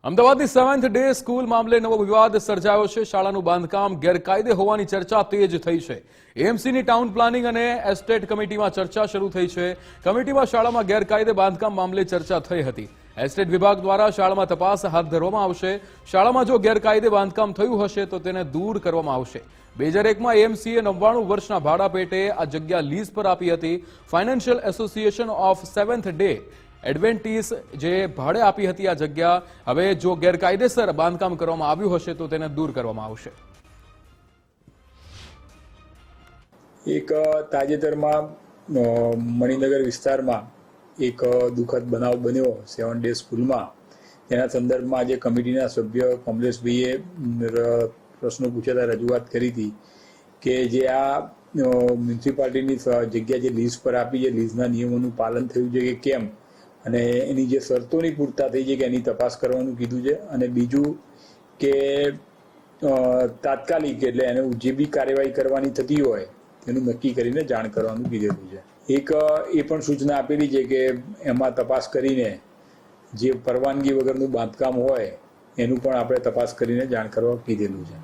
અમદાવાદની 7th day school મામલે નવો વિવાદ સર્જાયો છે। શાળાનું બાંધકામ ગેરકાયદે હોવાની ચર્ચા તેજ થઈ છે। એએમસીની ટાઉન પ્લાનિંગ અને એસ્ટેટ કમિટીમાં ચર્ચા શરૂ થઈ છે। કમિટીમાં શાળામાં ગેરકાયદે બાંધકામ મામલે ચર્ચા થઈ હતી। એસ્ટેટ વિભાગ દ્વારા શાળામાં તપાસ હાથ ધરવામાં આવશે। શાળામાં જો ગેરકાયદે બાંધકામ થયું હશે તો તેને દૂર કરવામાં આવશે। 2001માં એએમસીએ 99 વર્ષના ભાડા પેટે આ જગ્યા લીઝ પર આપી હતી। Financial association of 7th day Adventists જે ભાડે આપી હતી આ જગ્યા હવે જો ગેરકાયદેસર બાંધકામ કરવામાં આવ્યું હશે તો તેને દૂર કરવામાં આવશે। એક તાજેતરમાં મણિનગર વિસ્તારમાં એક દુઃખદ બનાવ બન્યો 7th ડે સ્કૂલમાં। તેના સંદર્ભમાં આજે કમિટીના સભ્ય કમલેશભાઈએ પ્રશ્નો પૂછ્યા, રજૂઆત કરી હતી કે જે આ મ્યુનિસિપાલિટીની જગ્યા જે લીઝ પર આપી છે, લીઝના નિયમોનું પાલન થયું છે કે કેમ, અને એની જે શરતોની પૂર્તતા થઈ છે કે એની તપાસ કરવાનું કીધું છે। અને બીજું કે તાત્કાલિક એટલે એને જે બી કાર્યવાહી કરવાની થતી હોય તેનું નક્કી કરીને જાણ કરવાનું કીધેલું છે। એક એ પણ સૂચના આપેલી છે કે એમાં તપાસ કરીને જે પરવાનગી વગરનું બાંધકામ હોય એનું પણ આપણે તપાસ કરીને જાણ કરવા કીધેલું છે।